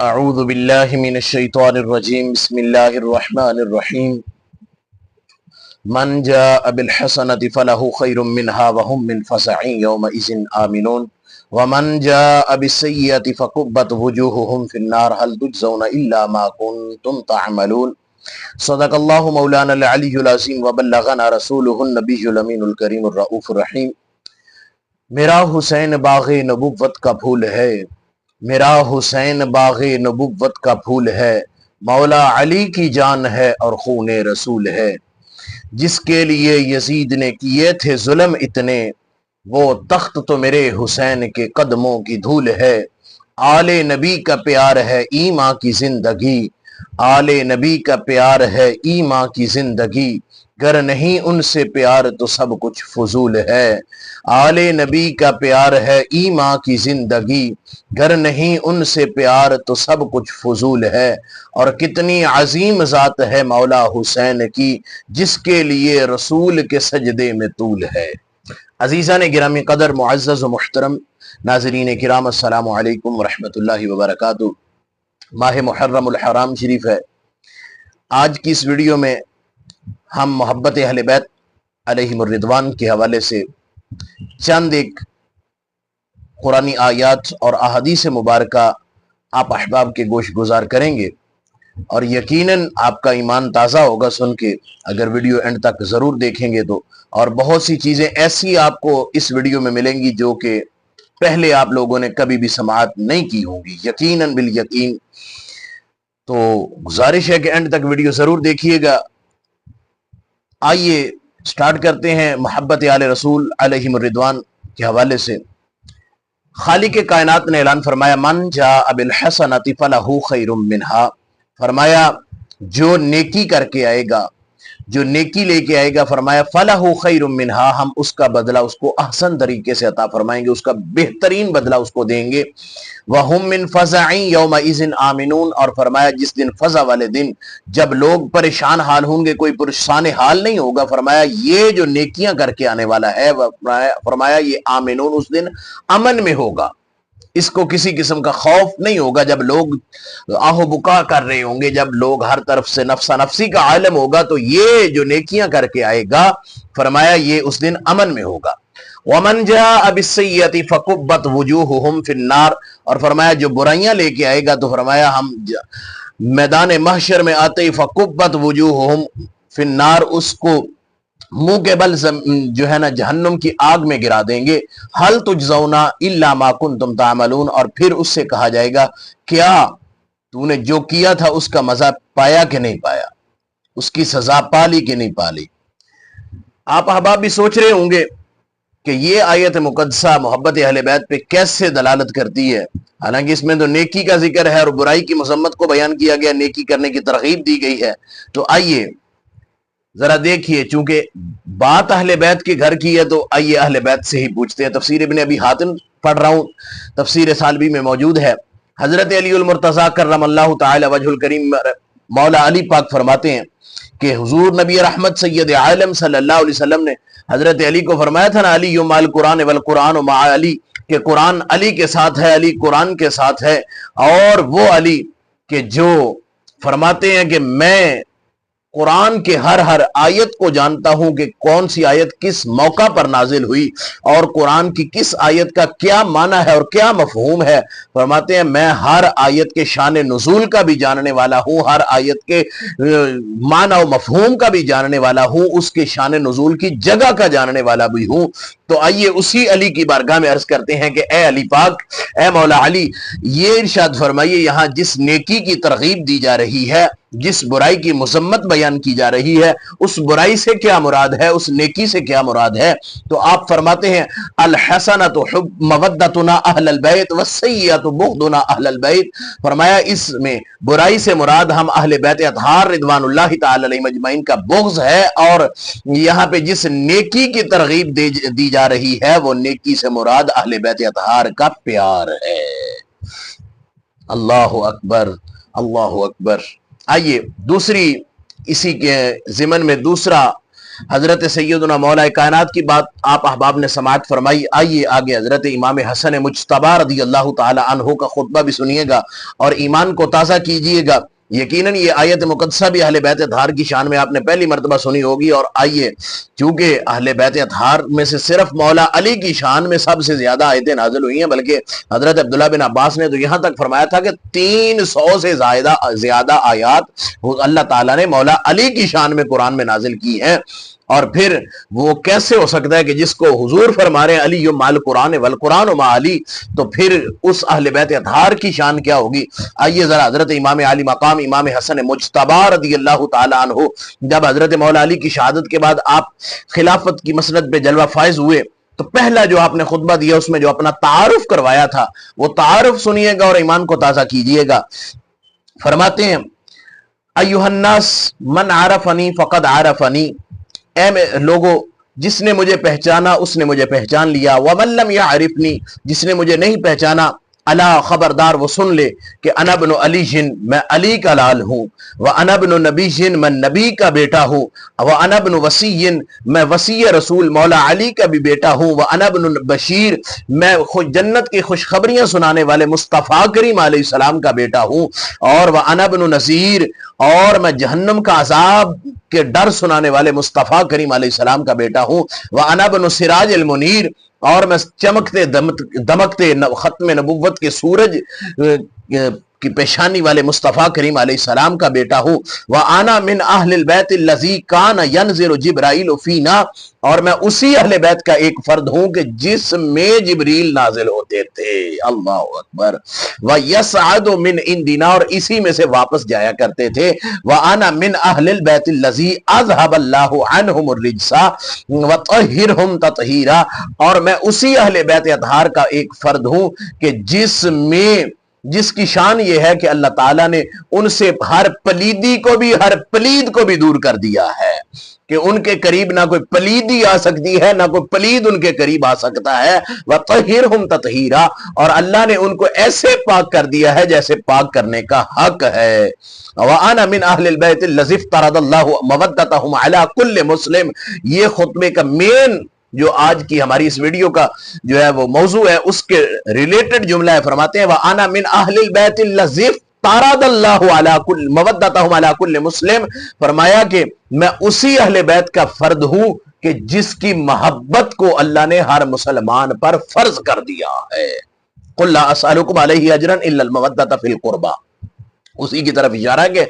اعوذ باللہ من الشیطان الرجیم بسم اللہ الرحمن الرحیم من جاء بالحسنۃ فلہ خیر منها وهم من فزع یومئذ آمنون ومن جاء بالسیئۃ فکبت وجوہہم فی النار هل تجزون الا ما کنتم تعملون صدق اللہ مولانا العلی العظیم وبلغنا رسولہ النبی الامین الکریم الرؤوف الرحیم۔ میرا حسین باغ نبوت کا پھول ہے، میرا حسین باغ نبوت کا پھول ہے، مولا علی کی جان ہے اور خون رسول ہے۔ جس کے لیے یزید نے کیے تھے ظلم اتنے، وہ تخت تو میرے حسین کے قدموں کی دھول ہے۔ آل نبی کا پیار ہے ایمان کی زندگی، آل نبی کا پیار ہے ایمان کی زندگی، گر نہیں ان سے پیار تو سب کچھ فضول ہے۔ آل نبی کا پیار ہے ایمان کی زندگی، گر نہیں ان سے پیار تو سب کچھ فضول ہے۔ اور کتنی عظیم ذات ہے مولا حسین کی، جس کے لیے رسول کے سجدے میں طول ہے۔ عزیزان گرامی قدر، معزز و محترم ناظرین کرام، السلام علیکم ورحمۃ اللہ وبرکاتہ۔ ماہ محرم الحرام شریف ہے۔ آج کی اس ویڈیو میں ہم محبت اہل بیت علیہم الرضوان کے حوالے سے چند ایک قرآنی آیات اور احادیث مبارکہ آپ احباب کے گوش گزار کریں گے، اور یقیناً آپ کا ایمان تازہ ہوگا سن کے اگر ویڈیو اینڈ تک ضرور دیکھیں گے تو۔ اور بہت سی چیزیں ایسی آپ کو اس ویڈیو میں ملیں گی جو کہ پہلے آپ لوگوں نے کبھی بھی سماعت نہیں کی ہوں گی، یقیناً بالیقین۔ تو گزارش ہے کہ اینڈ تک ویڈیو ضرور دیکھیے گا۔ آئیے سٹارٹ کرتے ہیں محبت آل رسول علیہم الرضوان کے حوالے سے۔ خالق کائنات نے اعلان فرمایا، من جاء بالحسنۃ فلہ خیر منہا، فرمایا جو نیکی کر کے آئے گا، جو نیکی لے کے آئے گا، فرمایا فلہ خیر منہا، ہم اس کا بدلہ اس کو احسن طریقے سے عطا فرمائیں گے، اس کا بہترین بدلہ اس کو دیں گے۔ وَهُم مِّن فَزَعٍ يَوْمَئِذٍ آمِنُونَ، اور فرمایا جس دن فزع والے دن جب لوگ پریشان حال ہوں گے، کوئی پریشان حال نہیں ہوگا، فرمایا یہ جو نیکیاں کر کے آنے والا ہے، فرمایا یہ آمنون، اس دن امن میں ہوگا، اس کو کسی قسم کا خوف نہیں ہوگا۔ جب لوگ آہ و بکا کر رہے ہوں گے، جب لوگ ہر طرف سے نفسا نفسی کا عالم ہوگا، تو یہ جو نیکیاں کر کے آئے گا، فرمایا یہ اس دن امن میں ہوگا۔ وَمَنْ جَاءَ بِالسَّيِّئَةِ فَكُبَّتْ وُجُوهُهُمْ فِي النَّارِ، اور فرمایا جو برائیاں لے کے آئے گا تو فرمایا ہم میدان محشر میں آتے ہی فَكُبَّتْ وُجُوهُهُمْ فِي النَّارِ، اس کو منہ کے بل جو ہے نا جہنم کی آگ میں گرا دیں گے۔ حل تجزونا الا ما کنتم تعملون، اور پھر اس سے کہا جائے گا کیا تو نے جو کیا تھا اس کا مزہ پایا کہ نہیں پایا، اس کی سزا پالی کہ نہیں پالی۔ آپ احباب بھی سوچ رہے ہوں گے کہ یہ آیت مقدسہ محبت اہل بیت پہ کیسے دلالت کرتی ہے، حالانکہ اس میں تو نیکی کا ذکر ہے اور برائی کی مذمت کو بیان کیا گیا، نیکی کرنے کی ترغیب دی گئی ہے۔ تو آئیے ذرا دیکھیے، چونکہ بات اہل بیت کے گھر کی ہے تو آئیے اہل بیت سے ہی پوچھتے ہیں۔ تفسیر ابن ابی حاتم پڑھ رہا ہوں، تفسیر سالبی میں موجود ہے۔ حضرت علی المرتضیٰ کرم اللہ تعالی وجہ الکریم مولا علی پاک فرماتے ہیں کہ حضور نبی رحمت سید عالم صلی اللہ علیہ وسلم نے حضرت علی کو فرمایا تھا نا، علی مع القرآن والقرآن مع علی، کہ قرآن علی کے ساتھ ہے، علی قرآن کے ساتھ ہے۔ اور وہ علی کہ جو فرماتے ہیں کہ میں قرآن کے ہر آیت کو جانتا ہوں کہ کون سی آیت کس موقع پر نازل ہوئی اور قرآن کی کس آیت کا کیا معنی ہے اور کیا مفہوم ہے۔ فرماتے ہیں میں ہر آیت کے شان نزول کا بھی جاننے والا ہوں، ہر آیت کے معنی و مفہوم کا بھی جاننے والا ہوں، اس کے شان نزول کی جگہ کا جاننے والا بھی ہوں۔ تو آئیے اسی علی کی بارگاہ میں عرض کرتے ہیں کہ اے علی پاک، اے مولا علی، یہ ارشاد فرمائیے یہاں جس نیکی کی ترغیب دی جا رہی ہے، جس برائی کی مذمت بیان کی جا رہی ہے، اس برائی سے کیا مراد ہے، اس نیکی سے کیا مراد ہے؟ تو آپ فرماتے ہیں الحسنۃ حب مودتنا اہل البیت والسیئۃ بغضنا اہل البیت، فرمایا اس میں برائی سے مراد ہم اہل بیت اطہار رضوان اللہ تعالی علیہم اجمعین کا بغض ہے، اور یہاں پہ جس نیکی کی ترغیب دی جا رہی ہے وہ نیکی سے مراد اہل بیت اطہار کا پیار ہے۔ اللہ اکبر، اللہ اکبر۔ آئیے دوسری اسی کے ضمن میں دوسرا حضرت سیدنا مولا کائنات کی بات آپ احباب نے سماعت فرمائی. آئیے آگے حضرت امام حسن مجتبی رضی اللہ تعالی عنہ کا خطبہ بھی سنیے گا اور ایمان کو تازہ کیجئے گا. یقیناً یہ آیت مقدسہ بھی اہل بیت اطہار کی شان میں آپ نے پہلی مرتبہ سنی ہوگی. اور آئیے چونکہ اہل بیت اطہار میں سے صرف مولا علی کی شان میں سب سے زیادہ آیتیں نازل ہوئی ہیں، بلکہ حضرت عبداللہ بن عباس نے تو یہاں تک فرمایا تھا کہ 300 سے زیادہ آیات اللہ تعالیٰ نے مولا علی کی شان میں قرآن میں نازل کی ہیں. اور پھر وہ کیسے ہو سکتا ہے کہ جس کو حضور فرما رہے ہیں علی مع القرآن والقرآن مع علی، تو پھر اس اہل بیت اطہار کی شان کیا ہوگی. آئیے ذرا حضرت امام علی مقام امام حسن مجتبی رضی اللہ تعالی عنہ جب حضرت مولا علی کی شہادت کے بعد آپ خلافت کی مسند پہ جلوہ فائز ہوئے تو پہلا جو آپ نے خطبہ دیا اس میں جو اپنا تعارف کروایا تھا وہ تعارف سنیے گا اور ایمان کو تازہ کیجئے گا. فرماتے ہیں ایھا الناس من عرفنی فقد عرفنی، اے لوگو جس نے مجھے پہچانا اس نے مجھے پہچان لیا. ومن لم یعرفنی، جس نے مجھے نہیں پہچانا الا خبردار وہ سن لے کہ انا ابن علی جن، میں علی کا لال ہوں. وانا ابن نبی جن، میں نبی کا بیٹا ہوں. وانا ابن وصی، میں وصی رسول مولا علی کا بھی بیٹا ہوں. وانا ابن بشیر، میں جنت کی خوشخبریاں سنانے والے مصطفیٰ کریم علیہ السلام کا بیٹا ہوں. اور وانا ابن نذیر، اور میں جہنم کا عذاب کے ڈر سنانے والے مصطفیٰ کریم علیہ السلام کا بیٹا ہوں. وانا ابن سراج المنیر، اور میں چمکتے دمکتے ختم نبوت کے سورج کی پیشانی والے مصطفیٰ کریم علیہ السلام کا بیٹا ہوں. وَأَنَا مِنْ أَهْلِ الْبَيْتِ الَّذِي كَانَ يَنْزِلُ جِبْرَائِيلُ فِينَا، اور میں اسی اہل بیت کا ایک فرد ہوں کہ جس میں جبریل نازل ہوتے تھے. اللہ اکبر. وَيَسْعَدُ مِنْ عِنْدِنَا، اور اسی میں سے واپس جایا کرتے تھے. وَأَنَا مِنْ أَهْلِ الْبَيْتِ الَّذِي أَذْهَبَ اللَّهُ عَنْهُمُ الرِّجْسَ وَطَهِّرْهُمْ تَطْهِيرًا، اور میں اسی اہل بیت اطہار کا ایک فرد ہوں کہ جس کی شان یہ ہے کہ اللہ تعالیٰ نے ان سے ہر پلیدی کو بھی، ہر پلید کو بھی دور کر دیا ہے کہ ان کے قریب نہ کوئی پلیدی آ سکتی ہے نہ کوئی پلید ان کے قریب آ سکتا ہے. وَطَهِّرْهُمْ تَطْهِيرًا، اور اللہ نے ان کو ایسے پاک کر دیا ہے جیسے پاک کرنے کا حق ہے. وَأَنَا مِنْ أَهْلِ الْبَيْتِ الَّذِي افْتَرَضَ اللَّهُ مَوَدَّتَهُمْ عَلَى كُلِّ مُسْلِمٍ، یہ خطبے کا مین جو آج کی ہماری اس ویڈیو کا جو ہے وہ موضوع ہے اس کے ریلیٹڈ جملہ ہے. فرماتے ہیں وَأَنَا مِنْ أَهْلِ الْبَيْتِ الَّذِي افْتَرَضَ اللَّهُ عَلَى كُلِّ مَوَدَّتَهُمْ عَلَى كُلِّ مُسْلِمٍ، فرمایا کہ میں اسی اہل بیت کا فرد ہوں کہ جس کی محبت کو اللہ نے ہر مسلمان پر فرض کر دیا ہے. قُلْ لَا أَسْأَلُكُمْ عَلَيْهِ أَجْرًا إِلَّا الْمَوَدَّةَ فِي الْقُرْبَى، اسی کی طرف اشارہ کہ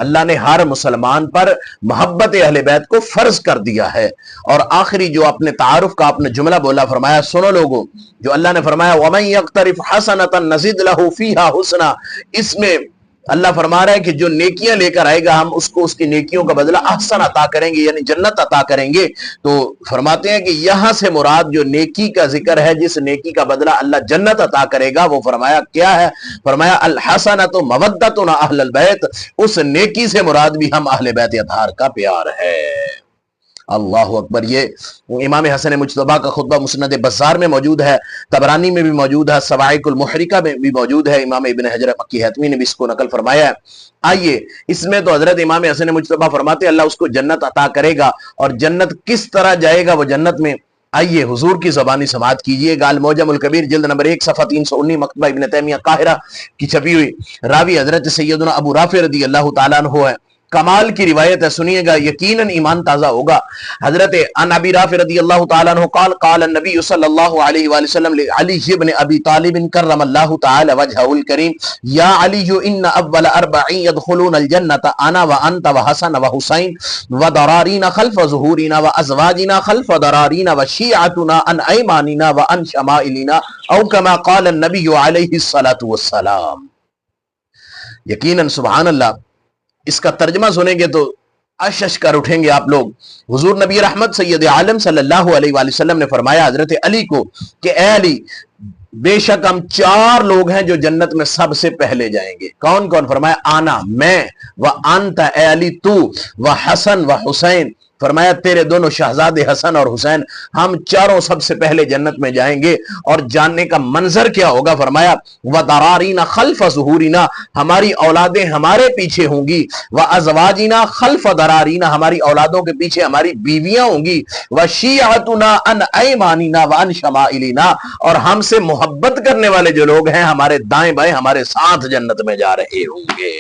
اللہ نے ہر مسلمان پر محبت اہل بیت کو فرض کر دیا ہے. اور آخری جو اپنے تعارف کا آپ نے جملہ بولا، فرمایا سنو لوگو، جو اللہ نے فرمایا وَمَن يَقْتَرِفْ حَسَنَةً نَزِدْ لَهُ فِيهَا حُسْنًا، اس میں اللہ فرما رہا ہے کہ جو نیکیاں لے کر آئے گا ہم اس کو اس کی نیکیوں کا بدلہ احسن عطا کریں گے، یعنی جنت عطا کریں گے. تو فرماتے ہیں کہ یہاں سے مراد جو نیکی کا ذکر ہے، جس نیکی کا بدلہ اللہ جنت عطا کرے گا، وہ فرمایا کیا ہے؟ فرمایا الحسنۃ مودۃ اہل البیت، اس نیکی سے مراد بھی ہم اہل بیت اطہار کا پیار ہے. اللہ اکبر. یہ امام حسن مجتبی کا خطبہ مسند بزار میں موجود ہے، طبرانی میں بھی موجود ہے، صواعق المحرقہ میں بھی موجود ہے. امام ابن حجر مکی حتمی نے بھی اس کو نقل فرمایا ہے. آئیے اس میں تو حضرت امام حسن مجتبی فرماتے ہیں اللہ اس کو جنت عطا کرے گا. اور جنت کس طرح جائے گا وہ جنت میں؟ آئیے حضور کی زبانی سماعت کیجئے گا. المعجم الکبیر جلد نمبر 1 صفحہ 319 مکتبہ ابن تیمیہ قاہرہ کی چھپی ہوئی. راوی حضرت سیدنا ابو رافع رضی اللہ تعالیٰ عنہ ہے. کمال کی روایت ہے، سنیے گا، یقیناً ایمان تازہ ہوگا. حضرت ان ابی رافع رضی اللہ تعالیٰ عنہ قال قال النبی صلی اللہ علیہ وآلہ وسلم لعلی ابن ابی طالب کرم اللہ تعالی وجہہ الکریم یا علی ان اول 4 يدخلون الجنة انا وانت وحسن وحسین ودرارین خلف ظہورنا وازواجنا خلف درارین وشیعتنا عن ایماننا وعن شمائلنا او کما قال النبی علیہ الصلاۃ والسلام. یقیناً سبحان اللہ، اس کا ترجمہ سنیں گے تو اشش کر اٹھیں گے آپ لوگ. حضور نبی رحمت سید عالم صلی اللہ علیہ وآلہ وسلم نے فرمایا حضرت علی کو کہ اے علی، بے شک ہم 4 لوگ ہیں جو جنت میں سب سے پہلے جائیں گے. کون کون؟ فرمایا آنا، میں، و انت اے علی تو، و حسن و حسین، فرمایا تیرے دونوں شہزادے حسن اور حسین ہم چاروں سب سے پہلے جنت میں جائیں گے، اور جاننے کا منظر کیا ہوگا؟ فرمایا وَدَرَارِينَ خَلْفَ ظُهُورِنَا، ہماری اولادیں ہمارے پیچھے ہوں گی، وَأَزْوَاجِنَا خَلْفَ دَرَارِينَا، ہماری اولادوں کے پیچھے ہماری بیویاں ہوں گی، وَشِيعَتُنَا عَنْ أَيْمَانِنَا وَعَنْ شَمَائِلِنَا، اور ہم سے محبت کرنے والے جو لوگ ہیں ہمارے دائیں بائیں ہمارے ساتھ جنت میں جا رہے ہوں گے۔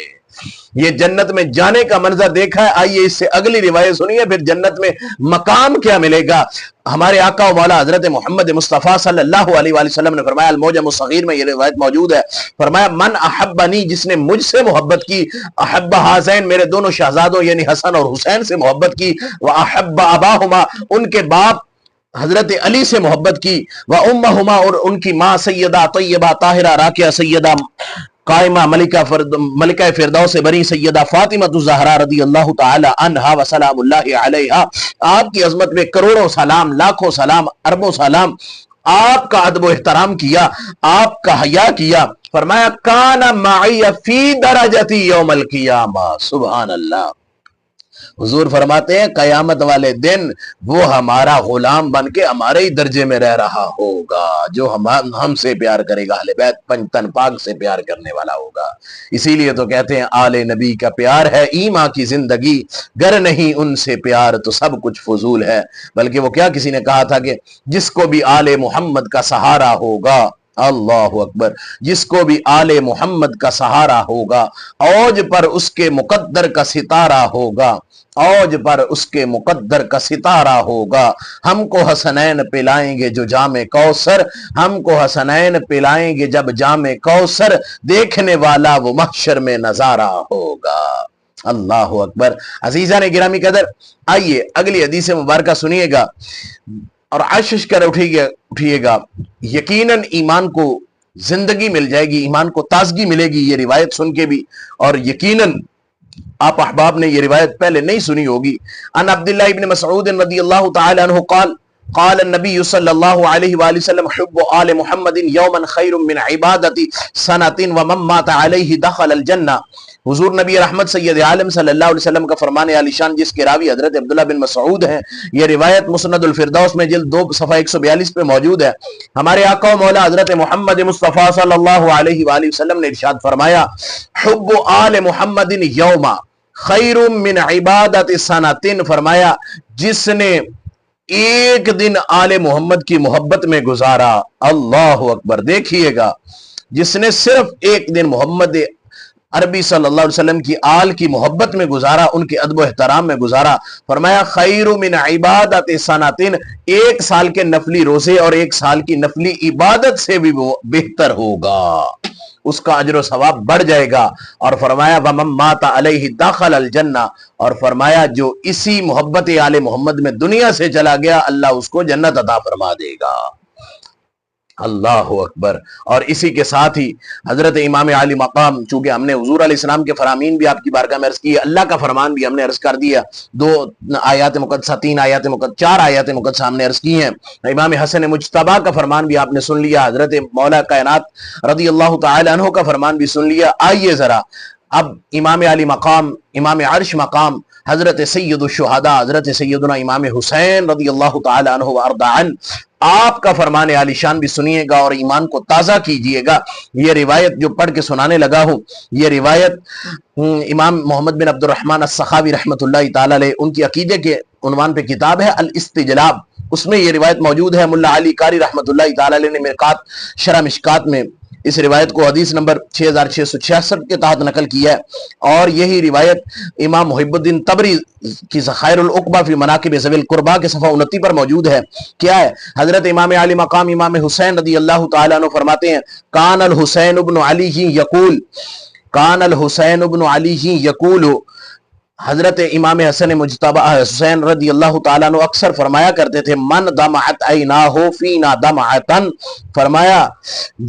یہ جنت میں جانے کا منظر دیکھا ہے، آئیے اس سے اگلی روایت سنیے، پھر جنت میں مقام کیا ملے گا۔ ہمارے آقا و مولا حضرت محمد مصطفیٰ صلی اللہ علیہ وآلہ وسلم نے فرمایا، المعجم الصغیر میں یہ روایت موجود ہے، فرمایا من احبنی، جس نے مجھ سے محبت کی، احب ہذین، میرے دونوں شہزادوں یعنی حسن اور حسین سے محبت کی، واحب اباہما، ان کے باپ حضرت علی سے محبت کی، وامہما، اور ان کی ماں سیدہ طیبہ طاہرہ راکعہ سیدہ قائمہ ملکہ فردوس بری سیدہ فاطمہ الزہرا رضی اللہ تعالی عنہا وسلام اللہ علیہا، آپ کی عظمت میں کروڑوں سلام، لاکھوں سلام، اربوں سلام، آپ کا ادب و احترام کیا، آپ کا حیا کیا۔ فرمایا کان معی فی درجتی یوم القیامہ، سبحان اللہ۔ حضور فرماتے ہیں قیامت والے دن وہ ہمارا غلام بن کے ہمارے ہی درجے میں رہ رہا ہوگا، جو ہم سے پیار کرے گا، اہل بیت پنجتن پاک سے پیار کرنے والا ہوگا۔ اسی لیے تو کہتے ہیں آل نبی کا پیار ہے ایماں کی زندگی، گر نہیں ان سے پیار تو سب کچھ فضول ہے۔ بلکہ وہ کیا کسی نے کہا تھا کہ جس کو بھی آل محمد کا سہارا ہوگا، اللہ اکبر، جس کو بھی آل محمد کا سہارا ہوگا، اوج پر اس کے مقدر کا ستارہ ہوگا، اوج پر اس کے مقدر کا ستارہ ہوگا، ہم کو حسنین پلائیں گے جو جام کوثر، ہم کو حسنین پلائیں گے جب جام کوثر، دیکھنے والا وہ محشر میں نظارہ ہوگا۔ اللہ اکبر۔ عزیزان گرامی قدر، آئیے اگلی حدیث مبارکہ سنیے گا اور عشش کر اٹھیے گا، یقیناً ایمان کو زندگی مل جائے گی، ایمان کو تازگی ملے گی یہ روایت سن کے بھی، اور یقیناً آپ احباب نے یہ روایت پہلے نہیں سنی ہوگی۔ ان عبداللہ ابن مسعود رضی اللہ تعالی عنہ قال قال النبی صلی اللہ علیہ وآلہ وسلم حب آل محمد یوما خیر من عبادت سنۃ ومن مات علیہ دخل الجنہ۔ حضور نبی رحمت سید عالم صلی اللہ علیہ وسلم کا فرمان عالی شان، جس کے راوی حضرت عبداللہ بن مسعود ہیں، یہ روایت مسند الفردوس میں جلد 2 صفحہ 142 پہ موجود ہے۔ ہمارے آقا و مولا حضرت محمد مصطفیٰ صلی اللہ علیہ وآلہ وسلم نے ارشاد فرمایا، حب آل محمد یوما خیر من عبادت سنۃ، فرمایا جس نے ایک دن آل محمد کی محبت میں گزارا، اللہ اکبر، دیکھیے گا، جس نے صرف ایک دن محمد عربی صلی اللہ علیہ وسلم کی آل کی محبت میں گزارا، ان کے ادب و احترام میں گزارا، فرمایا خیر من عبادت سنۃ، ایک سال کے نفلی روزے اور ایک سال کی نفلی عبادت سے بھی وہ بہتر ہوگا، اس کا اجر و ثواب بڑھ جائے گا۔ اور فرمایا وَمَن مَاتَ عَلَيْهِ دَخَلَ الْجَنَّةَ، اور فرمایا جو اسی محبت آل محمد میں دنیا سے چلا گیا، اللہ اس کو جنت عطا فرما دے گا۔ اللہ اکبر۔ اور اسی کے ساتھ ہی حضرت امام عالی مقام، چونکہ ہم نے حضور علیہ السلام کے فرامین بھی آپ کی بارگاہ میں عرض کی ہے، اللہ کا فرمان بھی ہم نے عرض کر دیا، 2 آیات مقدسہ، 3 آیات مقدسہ، 4 آیات مقدسہ ہم نے عرض کی ہیں۔ امام حسن مجتبیٰ کا فرمان بھی آپ نے سن لیا، حضرت مولا کائنات رضی اللہ تعالی عنہ کا فرمان بھی سن لیا۔ آئیے ذرا اب امام علی مقام، امام عرش مقام، حضرت سید الشہداء حضرت سیدنا امام حسین رضی اللہ تعالی عنہ وارضا عنہ، آپ کا فرمان عالی شان بھی سنیے گا اور ایمان کو تازہ کیجئے گا۔ یہ روایت جو پڑھ کے سنانے لگا ہوں، یہ روایت امام محمد بن عبد الرحمن السخاوی رحمۃ اللہ تعالی علیہ، ان کی عقیدے کے عنوان پہ کتاب ہے الاستجلاب، اس میں یہ روایت موجود ہے۔ ملا علی قاری رحمۃ اللہ تعالی علیہ نے مرقات شرح مشکات میں اس روایت کو حدیث نمبر 6666 کے تحت نقل کیا ہے، اور یہی روایت امام محب الدین طبری کی ذخائر العقبہ فی مناقب ذوی القربہ کے صفحہ 29 پر موجود ہے۔ کیا ہے؟ حضرت امام علی مقام امام حسین رضی اللہ تعالیٰ عنہ فرماتے ہیں، کان الحسین ابن علی یقول، کان الحسین ابن علی یقول، حضرت امام حسن مجتبی حسین رضی اللہ تعالیٰ عنہ اکثر فرمایا کرتے تھے، من دمعت عیناہ فینا دمعتن، فرمایا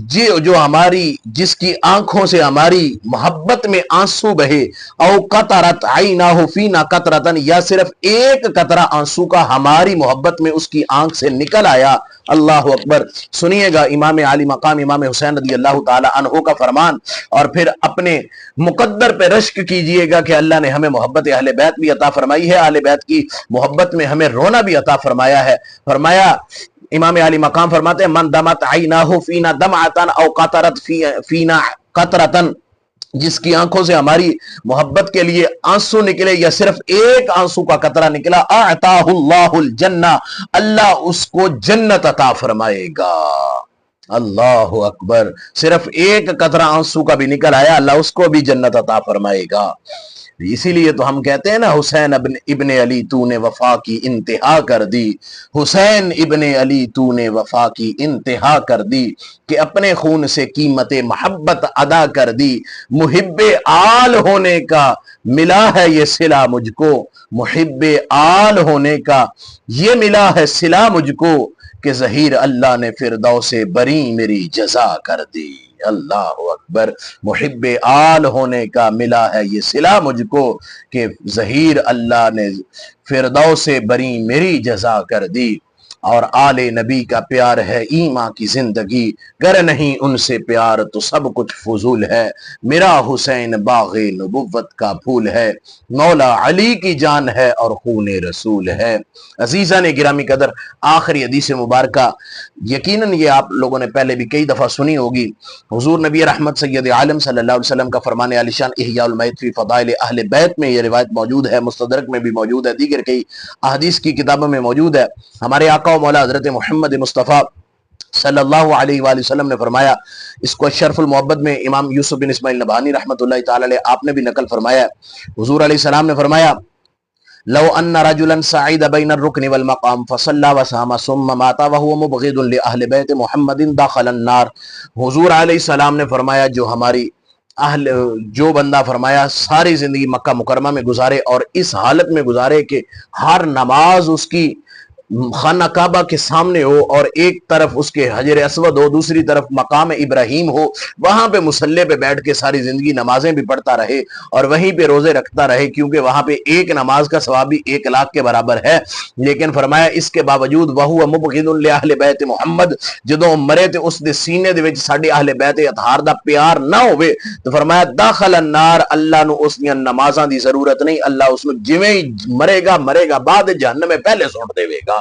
جو ہماری، جس کی آنکھوں سے ہماری محبت میں آنسو بہے، او قطرت عیناہ فینا قطرتن، یا صرف ایک قطرہ آنسو کا ہماری محبت میں اس کی آنکھ سے نکل آیا، اللہ اکبر۔ سنیے گا امام علی مقام امام حسین رضی اللہ تعالیٰ عنہ کا فرمان، اور پھر اپنے مقدر پہ رشک کیجئے گا کہ اللہ نے ہمیں محبت محبت اہل بیت بھی عطا فرمائی ہے، اہل بیت کی محبت میں ہمیں رونا بھی عطا فرمایا ہے۔ فرمایا امام علی مقام فرماتے ہیں من دمت عیناہ فینا دمعتن او قطرت فینا قطرتن، جس کی آنکھوں سے ہماری محبت کے لیے آنسو نکلے یا صرف ایک آنسو کا قطرہ نکلا، اعطاہ اللہ الجنہ، اللہ اس کو جنت عطا فرمائے گا۔ اللہ اکبر، صرف ایک قطرہ آنسو کا بھی نکل آیا، اللہ اس کو بھی جنت عطا فرمائے گا۔ اسی لیے تو ہم کہتے ہیں نا حسین ابن علی تو نے وفا کی انتہا کر دی، حسین ابن علی تو نے وفا کی انتہا کر دی، کہ اپنے خون سے قیمت محبت ادا کر دی، محب آل ہونے کا ملا ہے یہ صلہ مجھ کو، محب آل ہونے کا یہ ملا ہے صلہ مجھ کو، کہ ظہیر اللہ نے فردوس بری میری جزا کر دی۔ اللہ اکبر، محب آل ہونے کا ملا ہے یہ صلہ مجھ کو، کہ ظہیر اللہ نے فردوس بری میری جزا کر دی۔ اور آل نبی کا پیار ہے ایمان کی زندگی، گر نہیں ان سے پیار تو سب کچھ فضول ہے، میرا حسین باغ نبوت کا پھول ہے، مولا علی کی جان ہے اور خون رسول ہے۔ عزیزان گرامی قدر، آخری حدیث مبارکہ یقیناً یہ آپ لوگوں نے پہلے بھی کئی دفعہ سنی ہوگی، حضور نبی رحمت سید عالم صلی اللہ علیہ وسلم کا فرمان عالی شان احیاء المیت فی فضائل اہل بیت میں یہ روایت موجود ہے، مستدرک میں بھی موجود ہے، دیگر کئی احادیث کی کتابوں میں موجود ہے۔ ہمارے آقا و مولا حضرت محمد مصطفیٰ صلی اللہ علیہ وآلہ وسلم نے فرمایا، اس کو شرف المحبت میں امام یوسف بن اسماعیل نبہانی رحمۃ اللہ تعالی علیہ آپ نے بھی نقل فرمایا ہے، حضور علیہ السلام نے فرمایا لو ان رجلا صعد بین الرکن والمقام فصلى وصام ثم مات وهو مبغض لأہل بیت محمد دخل النار۔ حضور علیہ السلام نے فرمایا جو بندہ فرمایا ساری زندگی مکہ مکرمہ میں گزارے اور اس حالت میں گزارے کہ ہر نماز اس کی خانہ کعبہ کے سامنے ہو اور ایک طرف اس کے حجر اسود ہو، دوسری طرف مقام ابراہیم ہو، وہاں پہ مصلی پہ بیٹھ کے ساری زندگی نمازیں بھی پڑھتا رہے اور وہیں پہ روزے رکھتا رہے، کیونکہ وہاں پہ ایک نماز کا ثواب بھی 1,00,000 کے برابر ہے، لیکن فرمایا اس کے باوجود وہو مبغض لأہل بیت محمد، جدوں مرے تے اس دے سینے دے وچ ساڈے اہل بیت اطہار دا پیار نہ ہوئے تو فرمایا داخل النار، اللہ نو اس دیاں نمازاں دی ضرورت نہیں، اللہ اس نو جویں ہی مرے گا بعد جہنم میں پہلے سٹ دے گا۔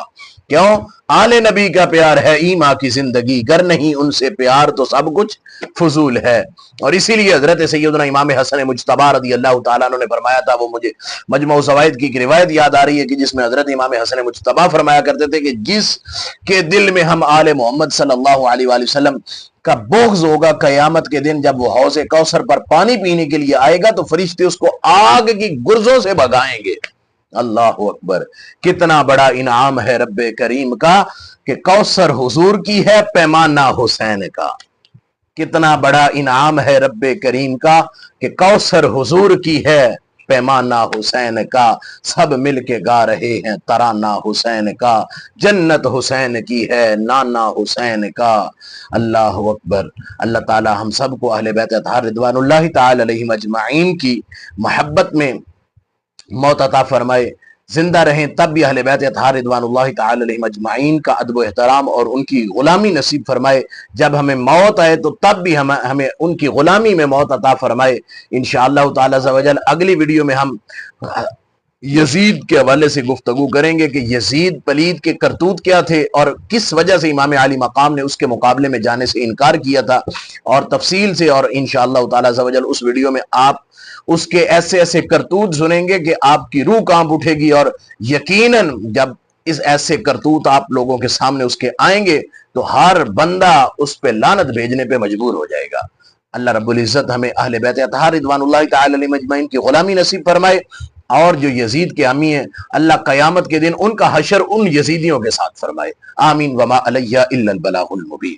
کیوں؟ آل نبی کا پیار ہے ایمان کی زندگی، گر نہیں ان سے پیار تو سب کچھ فضول ہے۔ اور اسی لیے حضرت سیدنا امام حسن مجتبی رضی اللہ تعالیٰ عنہ نے فرمایا تھا، وہ مجھے مجموع زوائد کی ایک روایت یاد آ رہی ہے کہ جس میں حضرت امام حسن مجتبی فرمایا کرتے تھے کہ جس کے دل میں ہم آل محمد صلی اللہ علیہ وآلہ وسلم کا بغض ہوگا، قیامت کے دن جب وہ حوض کوثر پر پانی پینے کے لیے آئے گا تو فرشتے اس کو آگ کی گرزوں سے بھگائیں گے۔ اللہ اکبر، کتنا بڑا انعام ہے رب کریم کا کہ کوثر حضور کی ہے، پیمانہ حسین کا۔ کتنا بڑا انعام ہے رب کریم کا کہ کوثر حضور کی ہے، پیمانہ حسین کا، سب مل کے گا رہے ہیں ترانہ حسین کا، جنت حسین کی ہے، نانا حسین کا۔ اللہ اکبر، اللہ تعالی ہم سب کو اہل بیت اطہار رضوان اللہ تعالی علیہم اجمعین کی محبت میں موت عطا فرمائے، زندہ رہیں تب بھی اہل بیت اطہار رضوان اللہ تعالی علیہم اجمعین کا ادب و احترام اور ان کی غلامی نصیب فرمائے، جب ہمیں موت آئے تو تب بھی ہمیں ان کی غلامی میں موت عطا فرمائے۔ انشاءاللہ تعالی عز و جل اگلی ویڈیو میں ہم یزید کے حوالے سے گفتگو کریں گے کہ یزید پلید کے کرتوت کیا تھے اور کس وجہ سے امام علی مقام نے اس کے مقابلے میں جانے سے انکار کیا تھا، اور تفصیل سے، اور انشاءاللہ تعالی عز و جل اس ویڈیو میں آپ اس کے ایسے ایسے کرتوت سنیں گے کہ آپ کی روح کانپ اٹھے گی، اور یقیناً جب اس ایسے کرتوت آپ لوگوں کے سامنے اس کے آئیں گے تو ہر بندہ اس پہ لعنت بھیجنے پہ مجبور ہو جائے گا۔ اللہ رب العزت ہمیں اہل بیت اطہار رضوان اللہ تعالی علیہم اجمعین کی غلامی نصیب فرمائے، اور جو یزید کے امی ہیں اللہ قیامت کے دن ان کا حشر ان یزیدیوں کے ساتھ فرمائے۔ آمین۔ وما علیہ الا البلاغ المبین۔